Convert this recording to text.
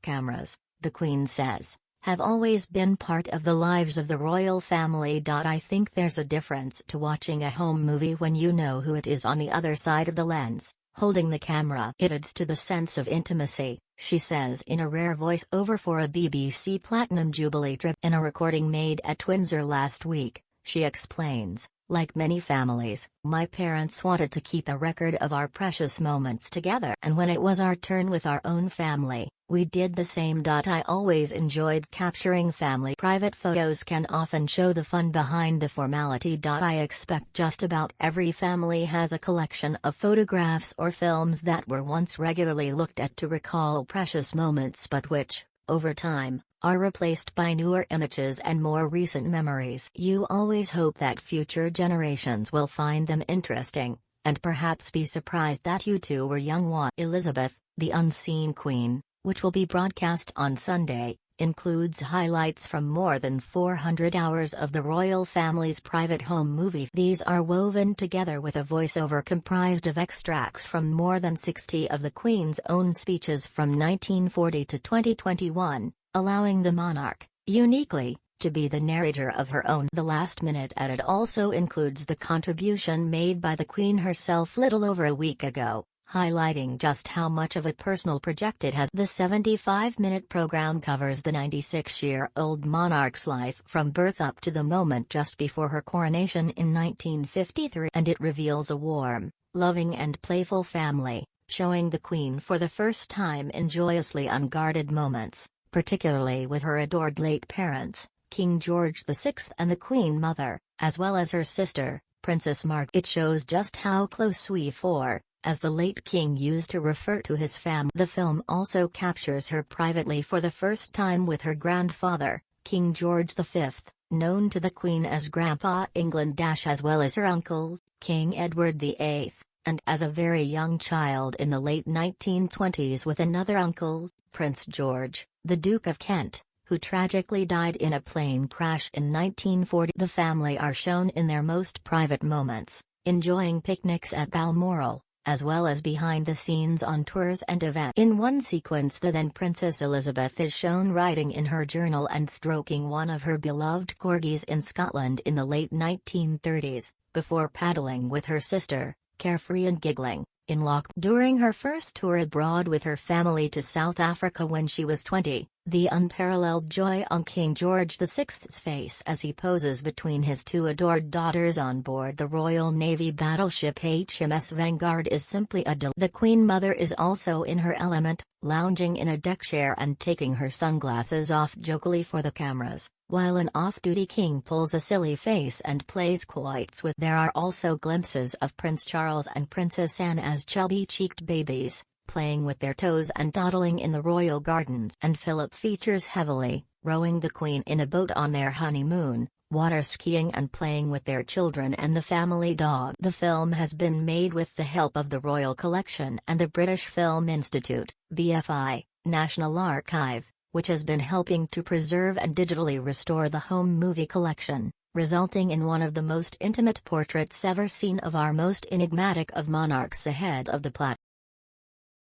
Cameras, the Queen says, have always been part of the lives of the royal family. I think there's a difference to watching a home movie when you know who it is on the other side of the lens, holding the camera. It adds to the sense of intimacy, she says in a rare voice-over for a BBC Platinum Jubilee trip. In a recording made at Windsor last week, she explains, like many families, my parents wanted to keep a record of our precious moments together, and when it was our turn with our own family, we did the same. I always enjoyed capturing family. Private photos can often show the fun behind the formality. I expect just about every family has a collection of photographs or films that were once regularly looked at to recall precious moments but which, over time, are replaced by newer images and more recent memories. You always hope that future generations will find them interesting, and perhaps be surprised that you too were young once. Elizabeth, the Unseen Queen, which will be broadcast on Sunday, includes highlights from more than 400 hours of the royal family's private home movie. These are woven together with a voiceover comprised of extracts from more than 60 of the Queen's own speeches from 1940 to 2021, allowing the monarch, uniquely, to be the narrator of her own. The last-minute edit also includes the contribution made by the Queen herself little over a week ago, highlighting just how much of a personal project it has. The 75-minute program covers the 96-year-old monarch's life from birth up to the moment just before her coronation in 1953, and it reveals a warm, loving and playful family, showing the Queen for the first time in joyously unguarded moments, particularly with her adored late parents, King George VI and the Queen Mother, as well as her sister, Princess Margaret. It shows just how close we four, as the late king used to refer to his family. The film also captures her privately for the first time with her grandfather, King George V, known to the Queen as Grandpa England, as well as her uncle, King Edward VIII, and as a very young child in the late 1920s with another uncle, Prince George, the Duke of Kent, who tragically died in a plane crash in 1940. The family are shown in their most private moments, enjoying picnics at Balmoral, as well as behind the scenes on tours and events. In one sequence, the then Princess Elizabeth is shown writing in her journal and stroking one of her beloved corgis in Scotland in the late 1930s, before paddling with her sister, carefree and giggling, in Loch. During her first tour abroad with her family to South Africa when she was 20, the unparalleled joy on King George VI's face as he poses between his two adored daughters on board the Royal Navy battleship HMS Vanguard is simply a delight. The Queen Mother is also in her element, lounging in a deck chair and taking her sunglasses off jokingly for the cameras, while an off-duty king pulls a silly face and plays quoits with. There are also glimpses of Prince Charles and Princess Anne as chubby-cheeked babies, playing with their toes and dawdling in the royal gardens. And Philip features heavily, rowing the Queen in a boat on their honeymoon, water skiing and playing with their children and the family dog. The film has been made with the help of the Royal Collection and the British Film Institute, BFI, National Archive, which has been helping to preserve and digitally restore the home movie collection, resulting in one of the most intimate portraits ever seen of our most enigmatic of monarchs ahead of the plot.